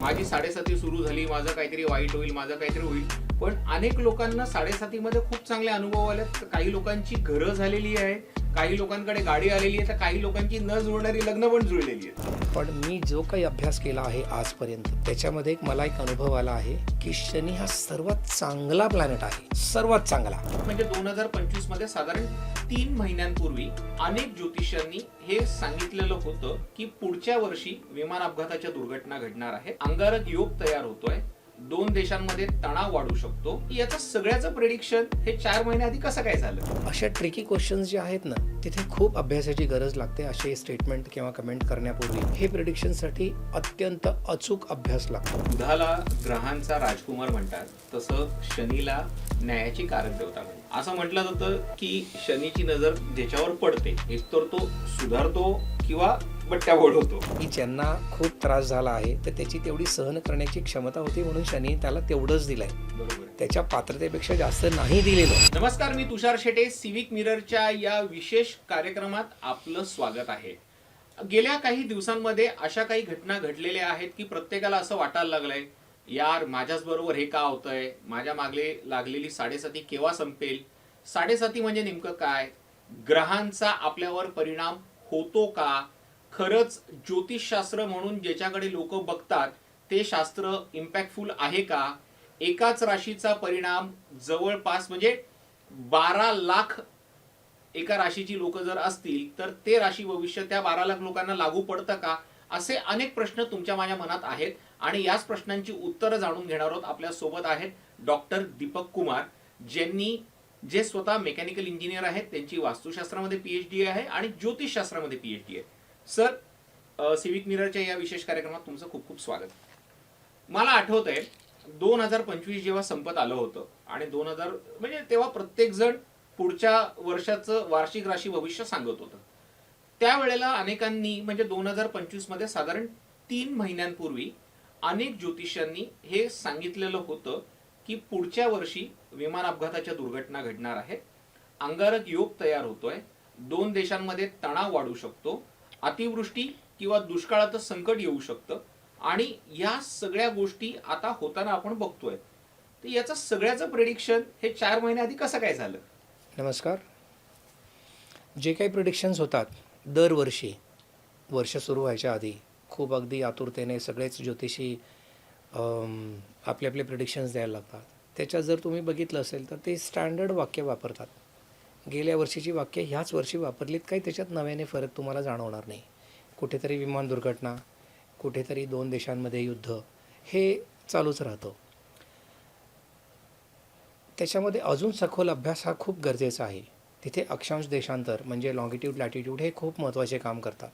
माझी साडेसाती सुरू झाली, माझं काहीतरी वाईट होईल, माझं काहीतरी होईल. पण अनेक लोकांना साडेसातीमध्ये खूप चांगले अनुभव आलेत. काही लोकांची घरं झालेली आहे, काही लोकांकडे गाडी आलेली आहे, तर काही लोकांची न जुळणारी लग्न पण जुळलेली आहेत. पण मी जो काही अभ्यास केला आहे आजपर्यंत त्याच्यामध्ये मला एक अनुभव आला आहे की शनी हा सर्वात चांगला प्लॅनेट आहे, सर्वात चांगला. म्हणजे 2025 मध्ये साधारण 3 महिन्यांपूर्वी अनेक ज्योतिषांनी हे सांगितलेलं होतं की पुढच्या वर्षी विमान अपघाताच्या दुर्घटना घडणार आहे, अंगारक योग तयार होतोय, 2 देशांमध्ये तणाव वाढू शकतो. याचं सगळ्याचं प्रेडिक्शन हे 4 महिने आधी कसं काय झालं? अशा ट्रिकी क्वेश्चन्स जे आहेत ना तिथे खूप अभ्यासाची गरज लागते. असे स्टेटमेंट किंवा कमेंट करण्यापूर्वी हे प्रेडिक्शनसाठी अत्यंत अचूक अभ्यास लागतो. बुधाला ग्रहांचा राजकुमार म्हणतात, तसं शनीला न्यायाची कारक देवता म्हणतात. असं म्हटलं जातं की शनीची नजर ज्याच्यावर पडते एकतर तो सुधारतो किंवा बट्ट्या बोलवतो. की ज्यांना खूप त्रास झाला आहे तर त्याची तेवढी सहन करण्याची क्षमता होती म्हणून शनी त्याला तेवढंच दिलंय, बरोबर. त्याच्या पात्रतेपेक्षा जास्त नाही दिलेलं. नमस्कार, मी तुषार शेटे. सिविक मिररच्या या विशेष कार्यक्रमात आपलं स्वागत आहे. गेल्या काही दिवसांमध्ये अशा काही घटना घडलेल्या आहेत की प्रत्येकाला असं वाटायला लागलंय, यार माझ्याच बरोबर हे का होतंय, माझ्या मागले लागलेली साडेसाती केव्हा संपेल. साडेसाती म्हणजे नेमकं काय, ग्रहांचा आपल्यावर परिणाम होतो का, खरंच ज्योतिषशास्त्र म्हणून ज्याच्याकडे लोक बघतात ते शास्त्र इम्पॅक्टफुल आहे का, एकाच राशीचा परिणाम जवळपास म्हणजे 12 लाख एका राशीची लोक जर असतील तर ते राशी भविष्य त्या 12 लाख लोकांना लागू पडतं का, असे अनेक प्रश्न तुमच्या माझ्या मनात आहेत. आणि याच प्रश्नांची उत्तरं जाणून घेणार आहोत. आपल्या सोबत आहेत डॉक्टर दीपक कुमार, जे स्वतः मेकॅनिकल इंजिनियर आहेत, त्यांची वास्तुशास्त्रामध्ये पीएचडी आहे आणि ज्योतिषशास्त्रामध्ये पीएचडी आहे. सर, सिविक मिररच्या या विशेष कार्यक्रमात तुमचं खूप खूप स्वागत. मला आठवतंय 2025 जेव्हा संपत आलं होतं आणि 2000 म्हणजे तेव्हा प्रत्येक जण पुढच्या वर्षाचं वार्षिक राशी भविष्य सांगत होतं. त्यावेळेला अनेकांनी म्हणजे 2025 मध्ये साधारण 3 महिन्यांपूर्वी अनेक ज्योतिषांनी हे सांगितलेलं होतं की पुढच्या वर्षी विमान अपघाताच्या दुर्घटना घडणार आहे, अंगारक योग तयार होतोय, 2 देशांमध्ये तणाव वाढू शकतो, अतिवृष्टी किंवा दुष्काळाचं संकट येऊ शकतं आणि या सगळ्या गोष्टी आता होताना आपण बघतोय. तर याचं सगळ्याचं प्रेडिक्शन हे 4 महिने आधी कसं काय झालं? नमस्कार. जे काही प्रिडिक्शन्स होतात दरवर्षी वर्ष सुरू व्हायच्या आधी खूप अगदी आतुरतेने सगळेच ज्योतिषी आपले आपले प्रिडिक्शन्स द्यायला लागतात. त्याच्यात जर तुम्ही बघितलं असेल तर ते स्टँडर्ड वाक्य वापरतात. गेल्या वर्षीची वाक्य ह्याच वर्षी वापरलीत, काही त्याच्यात नव्याने फरक तुम्हाला जाणवणार नाही. कुठेतरी विमान दुर्घटना, कुठेतरी 2 देशांमध्ये युद्ध, हे चालूच राहतं. त्याच्यामध्ये अजून सखोल अभ्यास हा खूप गरजेचा आहे. तिथे अक्षांश देशांतर म्हणजे लॉंगिट्यूड लॅटिट्यूड हे खूप महत्त्वाचे काम करतात.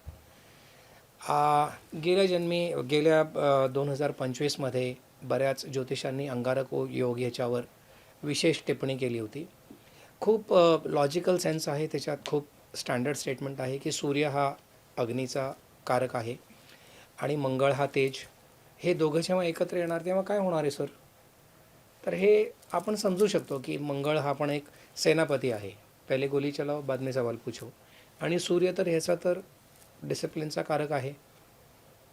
गेल्या 2025मध्ये बऱ्याच ज्योतिषांनी अंगारक योग याच्यावर विशेष टिप्पणी केली होती. खूप लॉजिकल सेन्स आहे त्याच्यात, खूप स्टँडर्ड स्टेटमेंट आहे की सूर्य हा अग्नीचा कारक आहे आणि मंगळ हा तेज. हे दोघं जेव्हा एकत्र येणार तेव्हा काय होणार आहे सर? तर हे आपण समजू शकतो की मंगळ हा पण एक सेनापती आहे, पहिले गोली चलाव बाद में सवाल पूछो. आणि सूर्य तर ह्याचा तर डिसिप्लिनचा कारक आहे.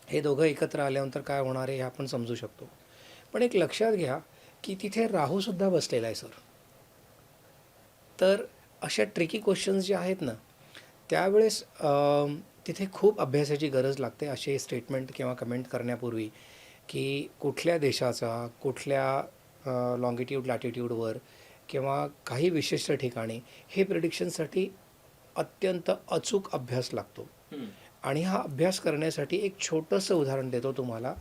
हे दोघं एकत्र आल्यानंतर काय होणार आहे हे आपण समजू शकतो. पण एक लक्षात घ्या की तिथे राहूसुद्धा बसलेला आहे सर. तर अशा ट्रिकी क्वेश्चन्स जे आहेत ना त्यावेळेस तिथे खूप अभ्यासाची गरज लागते. असे स्टेटमेंट किंवा कमेंट करण्यापूर्वी की कुठल्या देशाचा कुठल्या लॉंगिट्यूड लॅटिट्यूडवर किंवा काही विशिष्ट ठिकाणी हे प्रिडिक्शनसाठी अत्यंत अचूक अभ्यास लागतो. आणि हा अभ्यास करण्यासाठी एक छोटंसं उदाहरण देतो तुम्हाला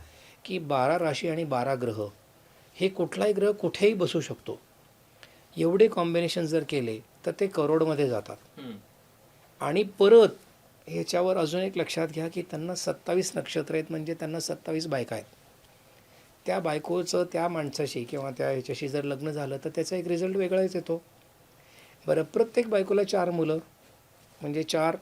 की 12 राशी आणि 12 ग्रह, हे कुठलाही ग्रह कुठेही बसू शकतो. एवढे कॉम्बिनेशन जर केले तर ते करोडमध्ये जातात. आणि परत ह्याच्यावर अजून एक लक्षात घ्या की त्यांना 27 नक्षत्र आहेत, म्हणजे त्यांना 27 बायका आहेत. त्या बायकोचं त्या माणसाशी किंवा त्या ह्याच्याशी जर लग्न झालं तर त्याचा एक रिझल्ट वेगळाच येतो. बरं, प्रत्येक बायकोला 4 मुलं म्हणजे 4.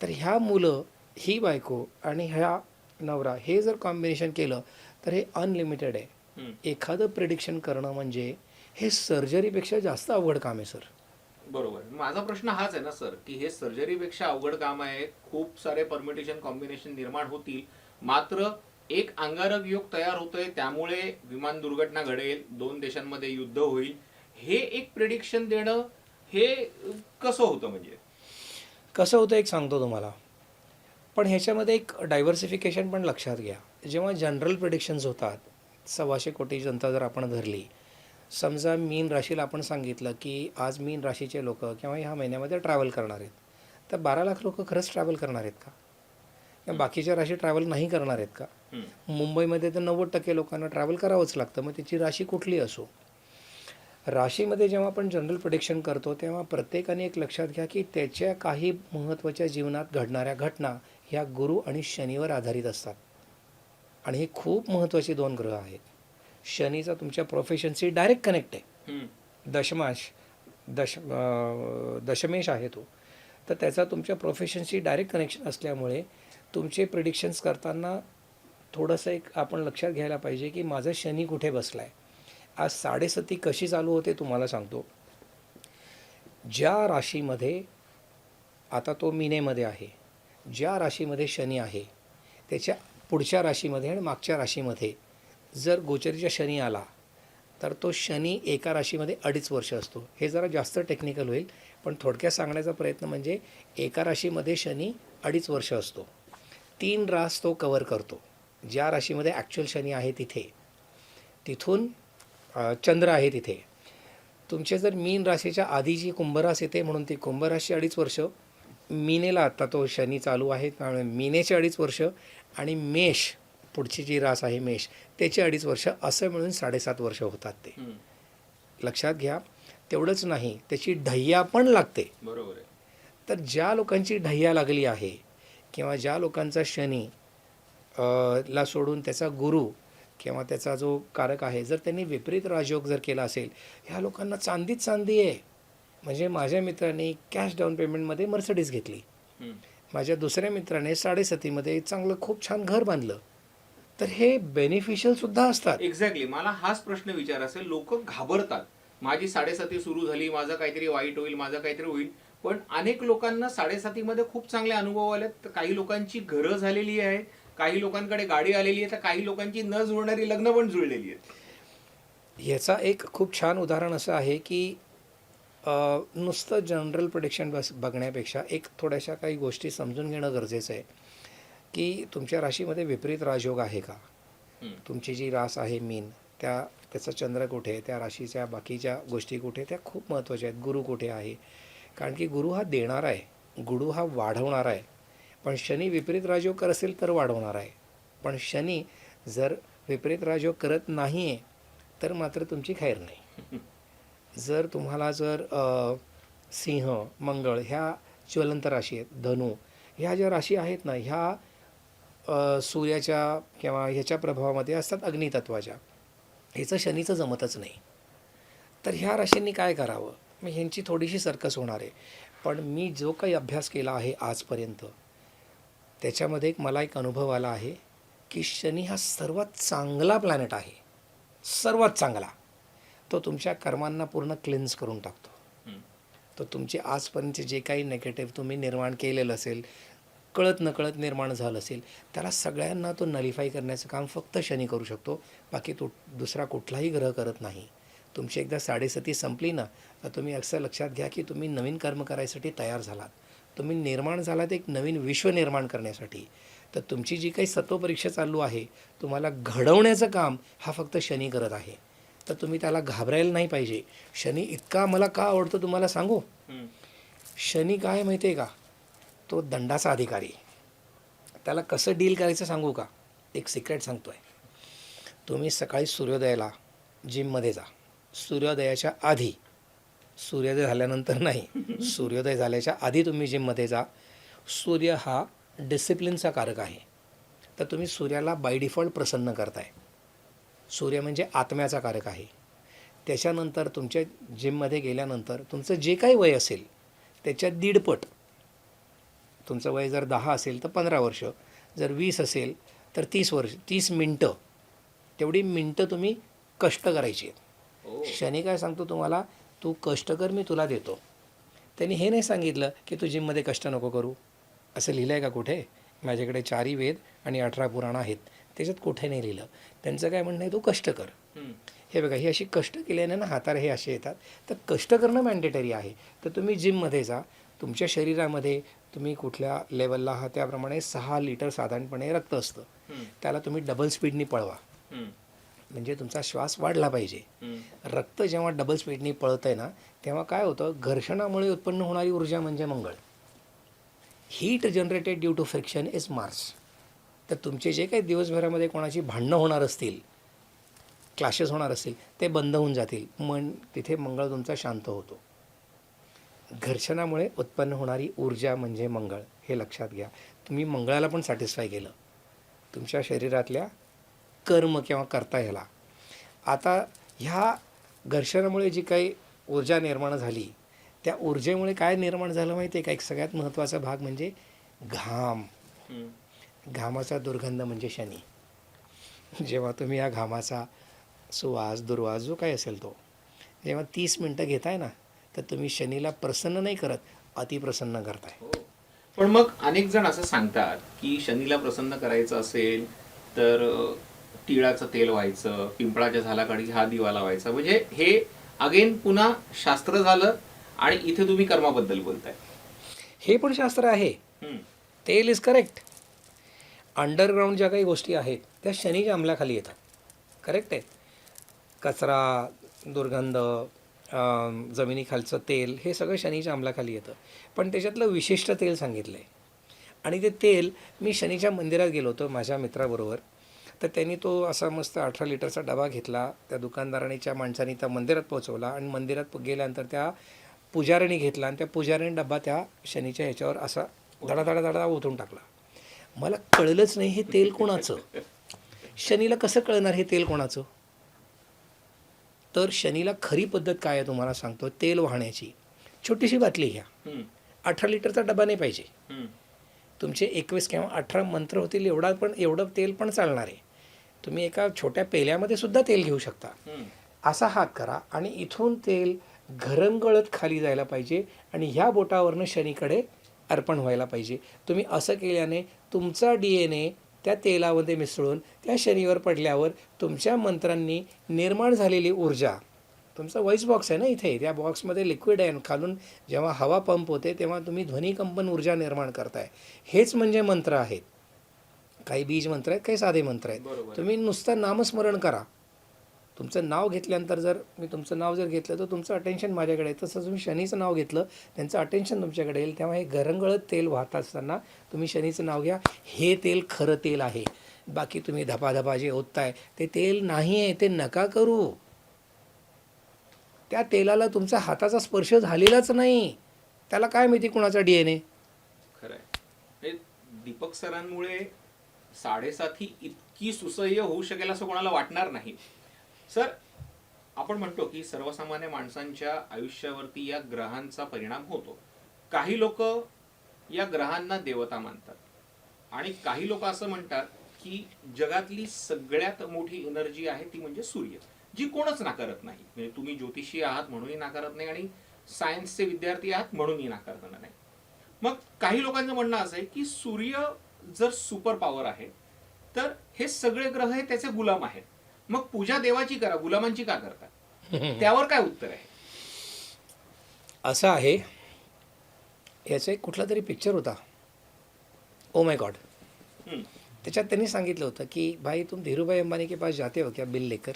तर ह्या मुलं, ही बायको आणि ह्या नवरा, हे जर कॉम्बिनेशन केलं तर हे अनलिमिटेड आहे. एखादं प्रिडिक्शन करणं म्हणजे हे सर्जरीपेक्षा जास्त अवघड काम आहे सर. बरोबर. माझा प्रश्न हाच आहे ना सर की हे सर्जरीपेक्षा अवघड काम आहे, खूप सारे परम्युटेशन कॉम्बिनेशन निर्माण होतील, मात्र एक अंगारक योग तयार होतोय, त्यामुळे विमान दुर्घटना घडेल, 2 देशांमध्ये युद्ध होईल, हे एक प्रिडिक्शन देणं हे कसं होतं म्हणजे? कसं होतं एक सांगतो तुम्हाला. पण ह्याच्यामध्ये एक डायव्हर्सिफिकेशन पण लक्षात घ्या. जेव्हा जनरल प्रिडिक्शन्स होतात, 125 कोटी जनता जर आपण धरली, समजा मीन राशीला आपण सांगितलं की आज मीन राशीचे लोक किंवा ह्या महिन्यामध्ये ट्रॅव्हल करणार आहेत, तर 12 लाख लोक खरंच ट्रॅव्हल करणार आहेत का? किंवा बाकीच्या राशी ट्रॅव्हल नाही करणार आहेत का? मुंबईमध्ये तर 90% लोकांना ट्रॅव्हल करावंच लागतं, मग त्याची राशी कुठली असो. राशीमध्ये जेव्हा आपण जनरल प्रिडिक्शन करतो तेव्हा प्रत्येकाने एक लक्षात घ्या की त्याच्या काही महत्त्वाच्या जीवनात घडणाऱ्या घटना ह्या गुरु आणि शनीवर आधारित असतात. आणि हे खूप महत्त्वाचे 2 ग्रह आहेत. शनीचा तुमच्या प्रोफेशनशी डायरेक्ट कनेक्ट आहे. दशमेश आहे तो, तर त्याचा तुमच्या प्रोफेशनशी डायरेक्ट कनेक्शन असल्यामुळे तुमचे प्रिडिक्शन्स करताना थोडंसं एक आपण लक्षात घ्यायला पाहिजे की माझा शनी कुठे बसला आहे. आज 7.5 कशी चालू होते तुम्हाला सांगतो. ज्या राशीमध्ये आता तो मीनेमध्ये आहे, ज्या राशीमध्ये शनी आहे त्याच्या पुढच्या राशीमध्ये आणि मागच्या राशीमध्ये जर गोचरीचा शनी आला तर तो शनी एका राशीमध्ये 2.5 वर्ष असतो. हे जरा जास्त टेक्निकल होईल, पण थोडक्यात सांगण्याचा प्रयत्न म्हणजे एका राशीमध्ये शनी 2.5 वर्ष असतो. 3 रास तो कवर करतो. ज्या राशीमध्ये ॲक्च्युअल शनी आहे तिथे, तिथून चंद्र आहे तिथे. तुमचे जर मीन राशीच्या आधी जी कुंभरास येते म्हणून ती कुंभराशी 2.5 वर्ष, मीनेला आत्ता तो शनी चालू आहे त्यामुळे मीनेचे 2.5 वर्ष, आणि मेष पुढची जी रास आहे मेष त्याची 2.5 वर्ष, असं मिळून 7.5 वर्ष होतात ते. लक्षात घ्या. तेवढंच नाही, त्याची ढय्या पण लागते. बरोबर आहे. तर ज्या लोकांची ढय्या लागली आहे किंवा ज्या लोकांचा शनी ला सोडून त्याचा गुरु किंवा त्याचा जो कारक आहे जर त्यांनी विपरीत राजयोग जर केला असेल, ह्या लोकांना चांदीच चांदी आहे. म्हणजे माझ्या मित्राने कॅश डाऊन पेमेंटमध्ये मर्सिडीज घेतली, माझ्या दुसऱ्या मित्राने 7.5 चांगलं खूप छान घर बांधलं. तर हे बेनिफिशियल सुद्धा असतात. एक्झॅक्टली, मला हाच प्रश्न विचारायचा. लोक घाबरतात, माझी 7.5 सुरू झाली, माझं काहीतरी वाईट होईल, माझं काहीतरी होईल. पण अनेक लोकांना 7.5 मध्ये खूप चांगले अनुभव आलेत. काही लोकांची घरं झालेली आहे, काही लोकांकडे गाडी आलेली आहे, तर काही लोकांची न जुळणारी लग्न पण जुळलेली आहेत. ह्याचा एक खूप छान उदाहरण असं आहे की नुसतं जनरल प्रिडिक्शन बघण्यापेक्षा एक थोड्याशा काही गोष्टी समजून घेणं गरजेचं आहे की तुमच्या राशीमध्ये विपरीत राजयोग आहे का. तुमची जी रास आहे मीन, त्याचा चंद्र कुठे, त्या राशीच्या बाकीच्या गोष्टी कुठे, त्या खूप महत्त्वाच्या आहेत. गुरु कुठे आहे, कारण की गुरु हा देणारा आहे, गुरु हा वाढवणारा आहे. पण शनी विपरीत राजयोग करत असेल तर वाढवणार आहे. पण शनी जर विपरीत राजयोग करत नाही आहे तर मात्र तुमची खैर नाही. जर तुम्हाला जर सिंह, मंगळ ह्या ज्वलंत राशी आहेत, धनु ह्या ज्या राशी आहेत ना, ह्या सूर्याच्या किंवा ह्याच्या प्रभावामध्ये असतात, अग्नितत्वाच्या. ह्याचं शनीचं जमतच नाही. तर ह्या राशींनी काय करावं, मग ह्यांची थोडीशी सर्कस होणार आहे. पण मी जो काही अभ्यास केला आहे आजपर्यंत त्याच्यामध्ये मला एक अनुभव आला आहे की शनी हा सर्वात चांगला प्लॅनेट आहे, सर्वात चांगला. तो तुमच्या कर्मांना पूर्ण क्लिन्स करून टाकतो. तो तुमचे आजपर्यंत जे काही नेगेटिव्ह तुम्ही निर्माण केलेलं असेल, कळत नकळत निर्माण झालं असेल, त्याला सगळ्यांना तो नलिफाय करण्याचं काम फक्त शनी करू शकतो. बाकी तो दुसरा कुठलाही ग्रह करत नाही. तुमची एकदा 7.5 संपली ना, तर तुम्ही असं लक्षात घ्या की तुम्ही नवीन कर्म करायसाठी तयार झालात. तुम्ही निर्माण झालात एक नवीन विश्व निर्माण करण्यासाठी. तर तुमची जी काही सत्वपरीक्षा चालू आहे, तुम्हाला घडवण्याचं काम हा फक्त शनी करत आहे. तर तुम्ही त्याला घाबरायला नाही पाहिजे. शनी इतका मला का आवडतो तुम्हाला सांगू. शनी काय माहिती आहे का, तो दंडाचा अधिकारी. त्याला कसं डील करायचं सांगू का, एक सिक्रेट सांगतो आहे. तुम्ही सकाळी सूर्योदयाला जिममध्ये जा. सूर्योदयाच्या आधी, सूर्योदय झाल्यानंतर नाही, सूर्योदय झाल्याच्या आधी तुम्ही जिममध्ये जा. सूर्य हा डिसिप्लिनचा कारक आहे. तर तुम्ही सूर्याला बाय डिफॉल्ट प्रसन्न करताय. सूर्य म्हणजे आत्म्याचा कारक आहे. त्याच्यानंतर तुमच्या जिममध्ये गेल्यानंतर तुमचं जे काही वय असेल त्याच्या 1.5 पट, तुमचं वय जर 10 असेल तर 15 वर्ष, जर 20 असेल तर 30 वर्ष, 30 मिनटं, तेवढी मिनटं तुम्ही कष्ट करायची आहेत. शनी काय सांगतो तुम्हाला, तू कष्ट कर, मी तुला देतो. त्यांनी हे नाही सांगितलं की तू जिममध्ये कष्ट नको करू. असं लिहिलं आहे का कुठे. माझ्याकडे 4 वेद आणि 18 पुराण आहेत, त्याच्यात कुठे नाही लिहिलं. त्यांचं काय म्हणणं आहे, तू कष्ट कर. हे बघा, ही अशी कष्ट केल्याने ना हाताला हे असे येतात. तर कष्ट करणं मॅन्डेटरी आहे. तर तुम्ही जिममध्ये जा, तुमच्या शरीरामध्ये तुम्ही कुठल्या लेवलला आहात त्याप्रमाणे 6 लिटर साधारणपणे रक्त असतं. त्याला तुम्ही डबल स्पीडनी पळवा, म्हणजे तुमचा श्वास वाढला पाहिजे. रक्त जेव्हा डबल स्पीडनी पळतंय ना, तेव्हा काय होतं, घर्षणामुळे उत्पन्न होणारी ऊर्जा म्हणजे मंगळ. Heat generated due to friction is Mars. तर तुमचे जे काही दिवसभरामध्ये कोणाची भांडणं होणार असतील, क्लॅशेस होणार असतील, ते बंद होऊन जातील. तिथे मंगळ तुमचा शांत होतो. घर्षणामुळे उत्पन्न होणारी ऊर्जा म्हणजे मंगळ, हे लक्षात घ्या. तुम्ही मंगळाला पण सॅटिस्फाय केलं तुमच्या शरीरातल्या कर्म किंवा करता ह्याला. आता ह्या घर्षणामुळे जी काही ऊर्जा निर्माण झाली, त्या ऊर्जेमुळे काय निर्माण झालं माहिती आहे का? एक सगळ्यात महत्त्वाचा भाग म्हणजे घाम. घामाचा दुर्गंध म्हणजे शनी. जेव्हा तुम्ही या घामाचा सुवास दुर्वास जो काही असेल तो जेव्हा 30 मिनटं घेताय ना, तर तुम्ही शनीला प्रसन्न नाही करत, अतिप्रसन्न करताय. पण मग अनेक जण असं सांगतात की शनीला प्रसन्न करायचं असेल तर तिळाचं तेल व्हायचं, पिंपळाच्या झाडाखाली हा दिवा लावायचा. म्हणजे हे अगेन पुन्हा शास्त्र झालं आणि इथे तुम्ही कर्माबद्दल बोलताय. हे पण शास्त्र आहे. तेल इज करेक्ट. अंडरग्राऊंड ज्या काही गोष्टी आहेत त्या शनीच्या अंमलाखाली येतात. करेक्ट आहे. कचरा, दुर्गंध, जमिनीखालचं तेल, हे सगळं शनीच्या अंमलाखाली येतं. पण त्याच्यातलं विशिष्ट तेल सांगितलं आहे. आणि ते तेल, मी शनीच्या मंदिरात गेलो होतो माझ्या मित्राबरोबर. तर त्यांनी तो असा मस्त 18 लिटरचा डबा घेतला. त्या दुकानदाराच्या माणसाने त्या मंदिरात पोहोचवला आणि मंदिरात गेल्यानंतर त्या पुजाऱ्याने घेतला आणि त्या पुजाऱ्याने डबा त्या शनीच्या ह्याच्यावर असा धडाधडा ओतून टाकला. मला कळलंच नाही हे तेल कोणाचं. शनीला कसं कळणार हे तेल कोणाचं? तर शनीला खरी पद्धत काय आहे तुम्हाला सांगतो. तेल वाहण्याची छोटीशी बाटली घ्या. 18 लिटरचा डबा नाही पाहिजे. तुमचे 21 किंवा 18 मंत्र होतील एवढं तेल पण चालणार आहे. तुम्ही एका छोट्या पेल्यामध्ये सुद्धा तेल घेऊ शकता. असा हात करा आणि इथून तेल घरंगळत खाली जायला पाहिजे आणि ह्या बोटावरनं शनीकडे अर्पण व्हायला पाहिजे. तुम्ही असं केल्याने तुमचा DNA त्या तेलामध्ये मिसळून त्या शनीवर पडल्यावर तुमच्या मंत्रांनी निर्माण झालेली ऊर्जा, तुमचा व्हॉइस बॉक्स आहे ना इथे, त्या बॉक्समध्ये लिक्विड आहे, खालून जेव्हा हवा पंप होते तेव्हा तुम्ही ध्वनिकंपन ऊर्जा निर्माण करताय. हेच म्हणजे मंत्र आहेत. काही बीज मंत्र आहेत, काही साधे मंत्र आहेत. तुम्ही नुसतं नामस्मरण करा. तुमचं नाव घेतल्यानंतर जर मी तुमचं नाव जर घेतलं तर तुमचं अटेन्शन माझ्याकडे आहे. तसं तुम्ही शनीचं नाव घेतलं, त्यांचं अटेन्शन तुमच्याकडे येईल. तेव्हा हे गरंगळत तेल वाहत असताना तुम्ही शनीचं नाव घ्या. हे तेल खरं तेल आहे. बाकी तुम्ही धपाधपा जे ओतताय ते तेल नाही आहे, ते नका करू. त्या तेलाला तुमचा हाताचा स्पर्श झालेलाच नाही. त्याला काय माहिती कुणाचा DNA. खरंय. दीपक सरांमुळे 7.5 ही इतकी सुसह्य होऊ शकेल असं कोणाला वाटणार नाही. सर, आपण म्हणतो की सर्वसामान्य माणसांच्या आयुष्यावरती या ग्रहांचा परिणाम होतो. काही लोक या ग्रहांना देवता मानतात आणि काही लोक असं म्हणतात की जगातली सगळ्यात मोठी एनर्जी आहे ती म्हणजे सूर्य, जी कोणच नाकारत नाही. म्हणजे तुम्ही ज्योतिषी आहात म्हणूनही नाकारत नाही आणि सायन्सचे विद्यार्थी आहात म्हणूनही नाकारताना नाही. मग काही लोकांचं म्हणणं असं आहे की सूर्य जर सुपर पॉवर आहे तर हे सगळे ग्रह हे त्याचे गुलाम आहेत. मग पूजा देवाची करा, गुलामांची का करता? त्यावर काय उत्तर आहे? असं आहे, याचा एक कुठला तरी पिक्चर होता, ओ माय गॉड. त्याच्यात त्यांनी सांगितलं होतं की भाई तुम धीरूभाई अंबानी के पास जाते हो क्या बिल लेकर?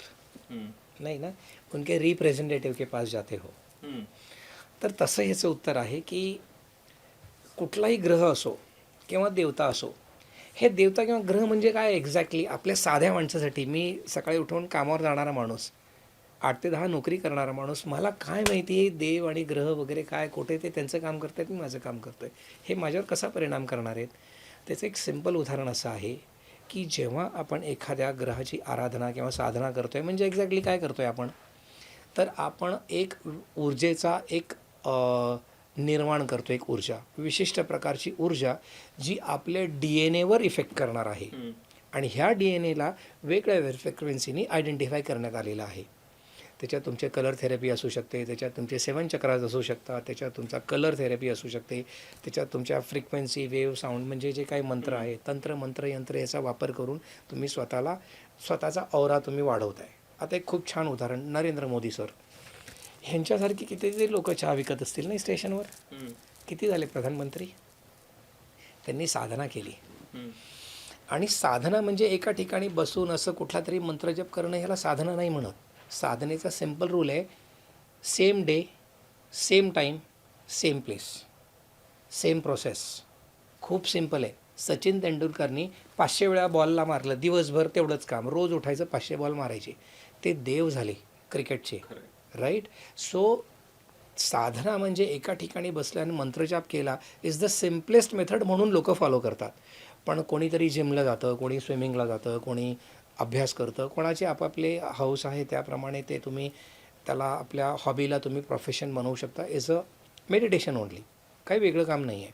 नाही ना, उनके रिप्रेझेंटेटिव्ह के पास जाते हो. तर तसं ह्याचं उत्तर आहे की कुठलाही ग्रह असो किंवा देवता असो, हे देवता किंवा ग्रह म्हणजे काय एक्झॅक्टली आपल्या साध्या माणसासाठी, मी सकाळी उठून कामावर जाणारा माणूस, 8 ते 10 नोकरी करणारा माणूस, मला काय माहिती देव आणि ग्रह वगैरे काय कुठे ते त्यांचं काम करत आहेत, मी माझं काम करतो आहे, हे माझ्यावर कसा परिणाम करणार आहेत? त्याचं एक सिम्पल उदाहरण असं आहे की जेव्हा आपण एखाद्या ग्रहाची आराधना किंवा साधना करतो आहे, म्हणजे एक्झॅक्टली काय करतो आहे आपण, तर आपण एक ऊर्जेचा एक निर्माण करतो, एक ऊर्जा, विशिष्ट प्रकारची ऊर्जा जी आपल्या DNAवर इफेक्ट करणार आहे. आणि ह्या DNAला वेगळ्या फ्रिक्वेन्सीनी आयडेंटिफाय करण्यात आलेलं आहे. त्याच्यात तुमचे कलर थेरपी असू शकते, त्याच्यात तुमचे 7 चक्राज असू शकतात, त्याच्यात तुमचा कलर थेरपी असू शकते, त्याच्यात तुमच्या फ्रिक्वेन्सी वेव्ह साऊंड म्हणजे जे काही मंत्र आहे, तंत्र मंत्र यंत्र याचा वापर करून तुम्ही स्वतःचा औरा तुम्ही वाढवताय. आता एक खूप छान उदाहरण, नरेंद्र मोदी सर ह्यांच्यासारखी कितीतरी लोक चहा विकत असतील नाही स्टेशनवर. किती झाले प्रधानमंत्री? त्यांनी साधना केली. आणि साधना म्हणजे एका ठिकाणी बसून असं कुठला तरी मंत्रजप करणं ह्याला साधना नाही म्हणत. साधनेचा सिम्पल रूल आहे, same day, same time, same place, same process. खूप सिम्पल आहे. सचिन तेंडुलकरनी 500 वेळा बॉलला मारलं, दिवसभर तेवढंच काम, रोज उठायचं 500 बॉल मारायचे, ते देव झाले क्रिकेटचे, राईट. सो साधना म्हणजे एका ठिकाणी बसल्याने मंत्रजाप केला इज द सिम्पलेस्ट मेथड म्हणून लोक फॉलो करतात. पण कोणीतरी जिमला जातं, कोणी स्विमिंगला जातं, कोणी अभ्यास करतं, कोणाचे आपापले हाऊस आहे त्याप्रमाणे ते तुम्ही त्याला आपल्या हॉबीला तुम्ही प्रोफेशन बनवू शकता. इज अ मेडिटेशन ओनली, काही वेगळं काम नाही आहे.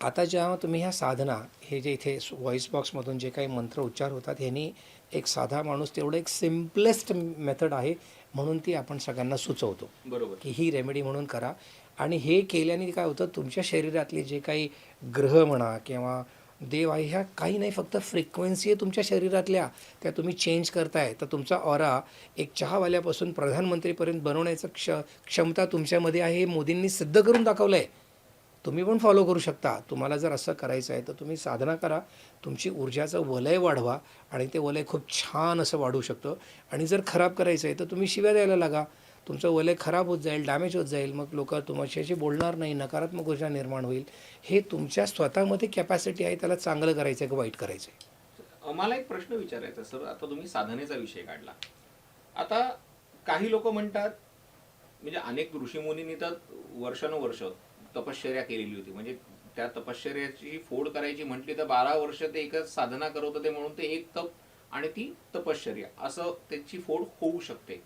आता जेव्हा तुम्ही ह्या साधना, हे जे इथे व्हॉईस बॉक्समधून जे काही मंत्र उच्चार होतात, ह्यांनी एक साधा माणूस तेवढं एक सिम्पलेस्ट मेथड आहे म्हणून ती आपण सगळ्यांना सुचवतो, बरोबर, की ही रेमेडी म्हणून करा. आणि हे केल्याने काय होतं, तुमच्या शरीरातले जे काही ग्रह म्हणा किंवा देव आहे, ह्या काही नाही, फक्त फ्रिक्वेन्सी आहे तुमच्या शरीरातल्या, त्या तुम्ही चेंज करताय. तर तुमचा ऑरा एक चहावाल्यापासून प्रधानमंत्रीपर्यंत बनवण्याचं क्षमता तुमच्यामध्ये आहे. हे मोदींनी सिद्ध करून दाखवलं आहे. तुम्ही पण फॉलो करू शकता. तुम्हाला जर असं करायचं आहे तर तुम्ही साधना करा, तुमची ऊर्जाचं वलय वाढवा आणि ते वलय खूप छान असं वाढू शकतं. आणि जर खराब करायचं आहे तर तुम्ही शिव्या द्यायला लागा, तुमचं वलय खराब होत जाईल, डॅमेज होत जाईल, मग लोक तुमच्याशी बोलणार नाही, नकारात्मक ऊर्जा निर्माण होईल. हे तुमच्या स्वतःमध्ये कॅपॅसिटी आहे, त्याला चांगलं करायचं आहे का वाईट करायचं आहे. मला एक प्रश्न विचारायचा सर, आता तुम्ही साधनेचा विषय काढला. आता काही लोक म्हणतात, म्हणजे अनेक ऋषीमुनींनी तर वर्षानुवर्ष तपश्चर्या केलेली होती, म्हणजे त्या तपश्चर्याची फोड करायची म्हटली तर 12 वर्ष ते एकच साधना करत होते, म्हणून ते एक तप आणि ती तपश्चर्या असं त्याची फोड होऊ शकते.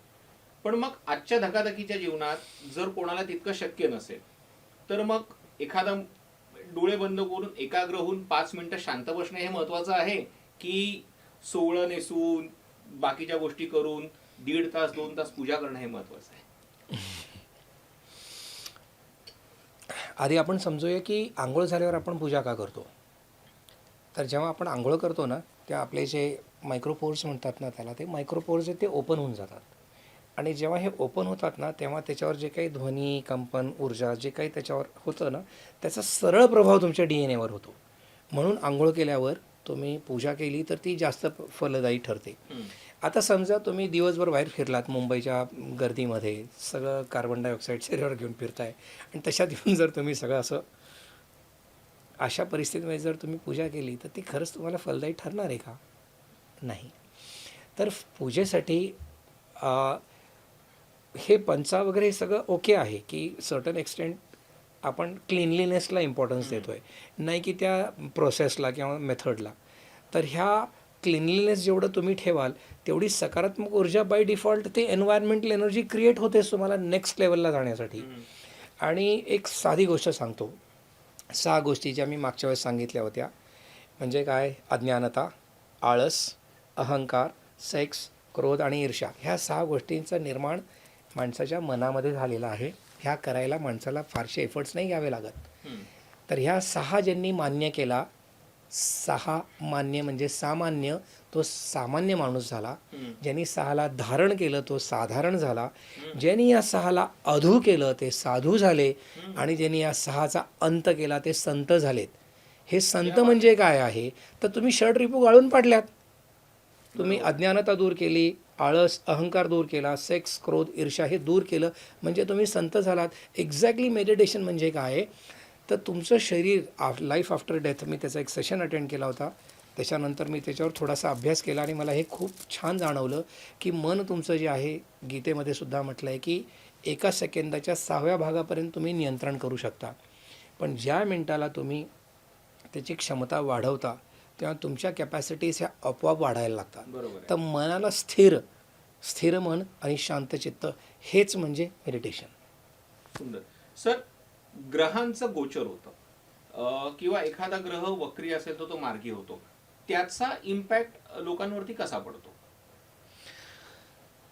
पण मग आजच्या धकाधकीच्या जीवनात जर कोणाला तितकं शक्य नसेल तर मग एखादा डोळे बंद करून एकाग्र होऊन 5 मिनिटं शांत बसणं हे महत्वाचं आहे, की सोवळं नेसून बाकीच्या गोष्टी करून 1.5 तास 2 तास पूजा करणं हे महत्वाचं आहे? आधी आपण समजूया की आंघोळ झाल्यावर आपण पूजा का करतो. तर जेव्हा आपण आंघोळ करतो ना, तेव्हा आपले जे मायक्रोपोर्स म्हणतात ना त्याला, ते मायक्रोपोर्स आहेत ते ओपन होऊन जातात. आणि जेव्हा हे ओपन होतात ना, तेव्हा त्याच्यावर जे काही ध्वनी, कंपन, ऊर्जा जे काही त्याच्यावर होतं ना, त्याचा सरळ प्रभाव तुमच्या DNA वर होतो. म्हणून आंघोळ केल्यावर तुम्ही पूजा केली तर ती जास्त फलदायी ठरते. आता समजा तुम्ही दिवसभर बाहेर फिरलात मुंबईच्या गर्दीमध्ये, सगळं कार्बन डायऑक्साईड शरीरावर घेऊन फिरताय आणि तशात येऊन जर तुम्ही सगळं असं अशा परिस्थितीमध्ये जर तुम्ही पूजा केली तर ती खरंच तुम्हाला फलदायी ठरणार आहे का? नाही. तर पूजेसाठी हे पंचा वगैरे हे सगळं ओके आहे, की सर्टन एक्सटेंट आपण क्लिनलीनेसला इम्पॉर्टन्स देतो आहे, नाही की त्या प्रोसेसला किंवा मेथडला. तर ह्या क्लिनलीनेस जेवढं तुम्ही ठेवाल तेवढी सकारात्मक ऊर्जा बाय डिफॉल्ट ते एन्व्हायरमेंटल एनर्जी क्रिएट होतेच तुम्हाला नेक्स्ट लेवलला जाण्यासाठी. आणि एक साधी गोष्ट सांगतो, 6 गोष्टी ज्या मी मागच्या वेळेस सांगितल्या होत्या, म्हणजे काय, अज्ञानता, आळस, अहंकार, सेक्स, क्रोध आणि ईर्ष्या, ह्या 6 गोष्टींचं निर्माण माणसाच्या मनामध्ये झालेलं आहे. ह्या करायला माणसाला फारसे एफर्ट्स नाही घ्यावे लागत. तर ह्या 6 ज्यांनी मान्य केला, 6 मान्य म्हणजे सामान्य, तो सामान्य माणूस झाला. ज्यांनी 6ला धारण केलं तो साधारण झाला. ज्यांनी या 6ला अधू केलं ते साधू झाले. आणि ज्यांनी या 6चा अंत केला ते संत झालेत. हे संत म्हणजे काय आहे, तर तुम्ही षडरिपू गाळून पाडल्यात. तुम्ही अज्ञानता दूर केली, आळस, अहंकार दूर केला, सेक्स, क्रोध, ईर्ष्या हे दूर केलं, म्हणजे तुम्ही संत झालात. एक्झॅक्टली मेडिटेशन म्हणजे काय, तर तुमचं शरीर लाईफ आफ्टर डेथ, मी त्याचा एक सेशन अटेंड केला होता, त्याच्यानंतर मी त्याच्यावर थोडासा अभ्यास केला आणि मला हे खूप छान जाणवलं की मन तुमचं जे आहे, गीतेमध्ये सुद्धा म्हटलं आहे की 1 सेकंदाच्या 6व्या भागापर्यंत तुम्ही नियंत्रण करू शकता. पण ज्या मिनटाला तुम्ही त्याची क्षमता वाढवता तेव्हा तुमच्या कॅपॅसिटीज ह्या आपोआप वाढायला लागतात. तर मनाला स्थिर मन आणि शांतचित्त हेच म्हणजे मेडिटेशन. सुंदर. सर, ग्रहांचं गोचर होतं किंवा एखादा ग्रह वक्री असेल तर तो मार्गी होतो, त्याचा इम्पॅक्ट लोकांवरती कसा पडतो?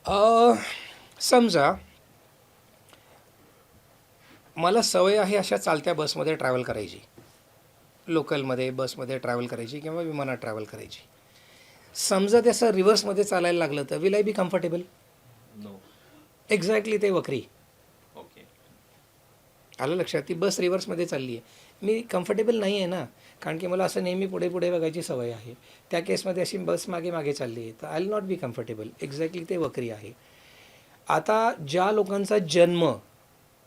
समजा मला सवय आहे अशा चालत्या बसमध्ये ट्रॅव्हल करायची, लोकलमध्ये बसमध्ये ट्रॅव्हल करायची किंवा विमानात ट्रॅव्हल करायची. समजा त्याचं रिव्हर्समध्ये चालायला लागलं तर will I be comfortable? No. Exactly ते वक्री. ओके. आलं लक्षात? ती बस रिव्हर्समध्ये चालली आहे, मी कम्फर्टेबल नाही आहे ना, कारण की मला असं नेहमी पुढे पुढे बघायची सवय आहे. त्या केसमध्ये अशी बस मागे मागे चालली आहे तर I will not be comfortable. Exactly ते वक्री आहे. आता ज्या लोकांचा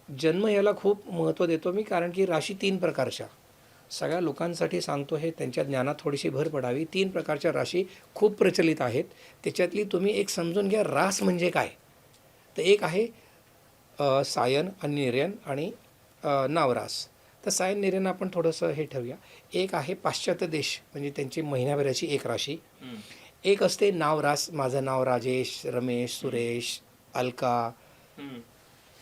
जन्म याला खूप महत्त्व देतो मी, कारण की राशी 3 प्रकारच्या, सगळ्या लोकांसाठी सांगतो हे, त्यांच्या ज्ञानात थोडीशी भर पडावी. 3 प्रकारच्या राशी खूप प्रचलित आहेत. त्याच्यातली तुम्ही एक समजून घ्या रास म्हणजे काय. तर एक आहे सायन आणि निर्यन आणि नावरास. तर सायन निर्यन आपण थोडंसं हे ठेवूया. एक आहे पाश्चात्य देश, म्हणजे त्यांची महिन्याभराची एक राशी. एक असते नावरास, माझं नाव राजेश, रमेश, सुरेश, अलका,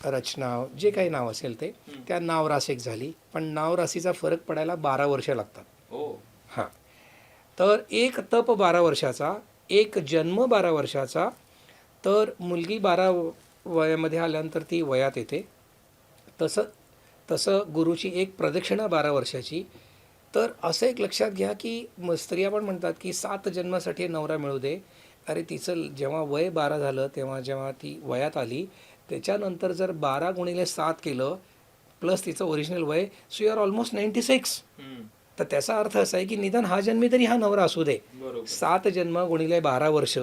रचना, जे काही नाव असेल ते, त्या नावरास एक झाली. पण नावराशीचा फरक पडायला 12 वर्ष लागतात. हां. तर एक तप 12 वर्षाचा, एक जन्म 12 वर्षाचा. तर मुलगी 12 वयामध्ये आल्यानंतर ती वयात येते. तसं गुरुची एक प्रदक्षिणा 12 वर्षाची. तर असं एक लक्षात घ्या की स्त्रिया पण म्हणतात की 7 जन्मासाठी नवरा मिळू दे. अरे तिचं जेव्हा वय 12 झालं जेव्हा ती वयात आली, त्याच्यानंतर जर 12 गुणिले 7 केलं प्लस तिचं ओरिजिनल वय, सो यू आर ऑलमोस्ट 96. तर त्याचा अर्थ असा आहे की निदान हा जन्मी तरी हा नवरा असू दे. 7 जन्म गुणिले 12 वर्ष,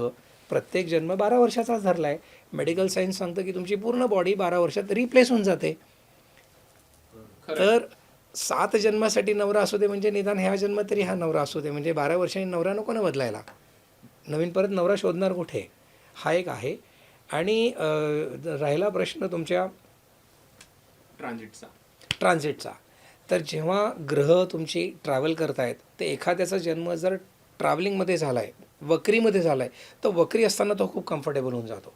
प्रत्येक जन्म 12 वर्षाचाच धरला आहे. मेडिकल सायन्स सांगतं की तुमची पूर्ण बॉडी 12 वर्षात रिप्लेस होऊन जाते. तर 7 जन्मासाठी नवरा असू दे म्हणजे निदान ह्या जन्म तरी हा नवरा असू दे. म्हणजे 12 वर्षांनी नवरा नको ना बदलायला, नवीन परत नवरा शोधणार कुठे. हा एक आहे. आणि राहिला प्रश्न तुमच्या ट्रान्झिटचा. तर जेव्हा ग्रह तुमची ट्रॅव्हल करतायत तर एखाद्याचा जन्म जर ट्रॅव्हलिंगमध्ये झाला आहे, वक्रीमध्ये झाला आहे, तर वक्री असताना तो खूप कम्फर्टेबल होऊन जातो.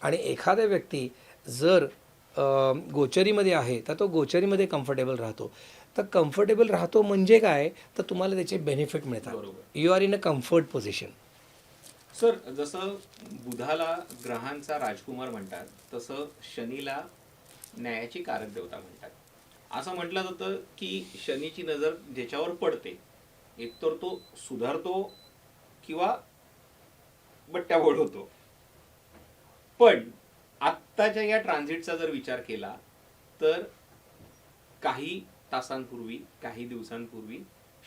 आणि एखादा व्यक्ती जर गोचरीमध्ये आहे तर तो गोचरीमध्ये कम्फर्टेबल राहतो. तर कम्फर्टेबल राहतो म्हणजे काय, तर तुम्हाला त्याचे बेनिफिट मिळतात. You are in a comfort position. Sir, जसं बुधाला ग्रहांचा राजकुमार म्हणतात, तसं शनीला न्यायाची कारक देवता म्हणतात. असं म्हटलं जातं की शनीची नजर ज्याच्यावर पडते, एकतर तो सुधारतो किंवा बट्ट्याबोळ होतो. पण आत्ताच्या या ट्रान्झिटचा जर विचार केला तर काही तासांपूर्वी, काही दिवसांपूर्वी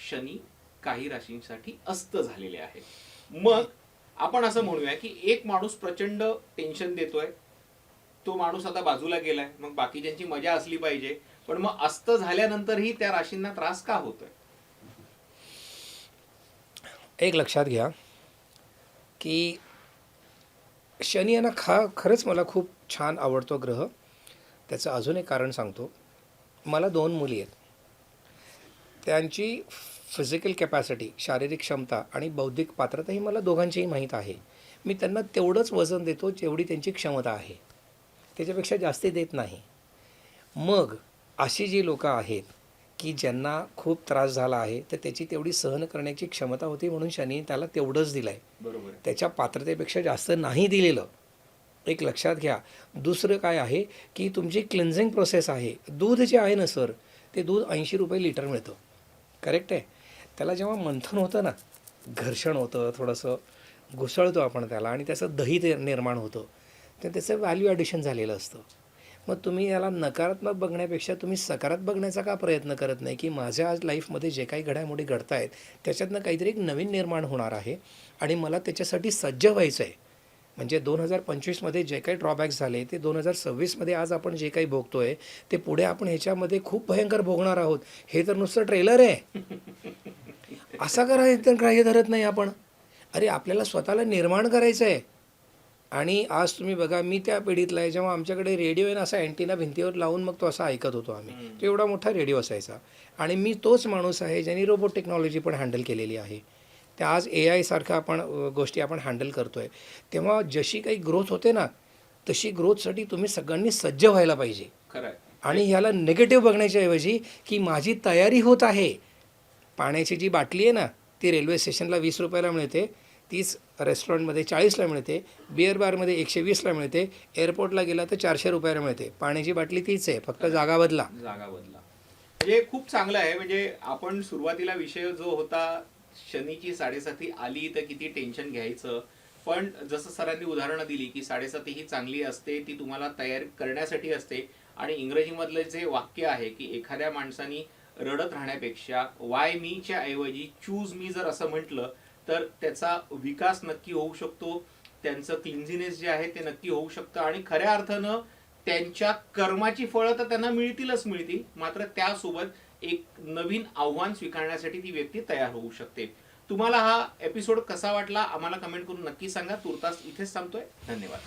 शनी काही राशींसाठी अस्त झालेले आहे. मग आपण असं म्हणूया की एक माणूस प्रचंड टेन्शन देतोय, तो माणूस आता बाजूला गेलाय, मग बाकीच्यांची मजा असली पाहिजे, पण मग अस्त झाल्यानंतरही त्या राशींना त्रास का होतोय? एक लक्षात घ्या की शनी यांना खरंच मला खूप छान आवडतो ग्रह. त्याचं अजून एक कारण सांगतो. मला 2 मुली आहेत. त्यांची फिजिकल कॅपॅसिटी, शारीरिक क्षमता आणि बौद्धिक पात्रता ही मला दोघांचीही माहीत आहे. मी त्यांना तेवढंच वजन देतो जेवढी त्यांची क्षमता आहे, त्याच्यापेक्षा जास्ती देत नाही. मग अशी जी लोकं आहेत की ज्यांना खूप त्रास झाला आहे, तर त्याची तेवढी सहन करण्याची क्षमता होती म्हणून शनी त्याला तेवढंच दिलं आहे. बरोबर. त्याच्या पात्रतेपेक्षा जास्त नाही दिलेलं. एक लक्षात घ्या. दुसरं काय आहे की तुमची क्लिन्झिंग प्रोसेस आहे. दूध जे आहे ना सर, ते दूध 80 रुपये लिटर मिळतं. करेक्ट आहे. त्याला जेव्हा मंथन होतं ना, घर्षण होतं, थोडंसं घुसळतो आपण त्याला आणि त्याचं दही ते निर्माण होतं, तर त्याचं व्हॅल्यू ॲडिशन झालेलं असतं. मग तुम्ही याला नकारात्मक बघण्यापेक्षा तुम्ही सकारात्मक बघण्याचा का प्रयत्न करत नाही की माझ्या आज लाईफमध्ये जे काही घडामोडी घडत आहेत त्याच्यातनं काहीतरी एक नवीन निर्माण होणार आहे आणि मला त्याच्यासाठी सज्ज व्हायचं आहे. म्हणजे 2025मध्ये जे काही ड्रॉबॅक्स झाले ते 2026मध्ये आज आपण जे काही भोगतोय ते पुढे आपण ह्याच्यामध्ये खूप भयंकर भोगणार आहोत. हे तर नुसतं ट्रेलर आहे. असा करायचं ग्राह्य धरत नाही आपण. अरे आपल्याला स्वतःला निर्माण करायचं आहे. आणि आज तुम्ही बघा, मी त्या पिढीतला आहे जेव्हा आमच्याकडे रेडिओ आहे ना, असा अँटिना भिंतीवर लावून मग तो असा ऐकत होतो आम्ही. तो एवढा मोठा रेडिओ असायचा. आणि मी तोच माणूस आहे ज्यांनी रोबोट टेक्नॉलॉजी पण हँडल केलेली आहे. त्या आज AI सारखा आपण गोष्टी आपण हँडल करतो आहे. तेव्हा जशी काही ग्रोथ होते ना, तशी ग्रोथसाठी तुम्ही सगळ्यांनी सज्ज व्हायला पाहिजे. खरं आहे. आणि ह्याला निगेटिव्ह बघण्याच्या ऐवजी की माझी तयारी होत आहे. पाण्याची जी बाटली आहे ना, ती रेल्वे स्टेशनला 20 रुपयाला मिळते, तीच रेस्टॉरंटमध्ये 40ला मिळते, बिअर बारमध्ये 120ला मिळते, एअरपोर्टला गेला तर 400 रुपयाला मिळते. पाण्याची बाटली तीच आहे, फक्त जागा बदला. जागा बदला. म्हणजे खूप चांगलं आहे. म्हणजे आपण सुरुवातीला विषय जो होता शनीची 7.5 आली तर किती टेन्शन घ्यायचं, पण जसं सरांनी उदाहरणं दिली की 7.5 ही चांगली असते, ती तुम्हाला तयार करण्यासाठी असते. आणि इंग्रजीमधलं जे वाक्य आहे की एखाद्या माणसानी रडत राहण्यापेक्षा वाय मीच्या ऐवजी चूज मी जर असं म्हटलं तर त्याचा विकास नक्की होऊ शकतो, त्यांचं क्लिन्झिनेस जे आहे ते नक्की होऊ शकतं आणि खऱ्या अर्थानं त्यांच्या कर्माची फळं तर त्यांना मिळतीलच मिळतील, मात्र त्यासोबत एक नवीन आव्हान स्वीकारण्यासाठी ती व्यक्ती तयार होऊ शकते. तुम्हाला हा एपिसोड कसा वाटला आम्हाला कमेंट करून नक्की सांगा. तुर्तास इथेच थांबतोय. धन्यवाद.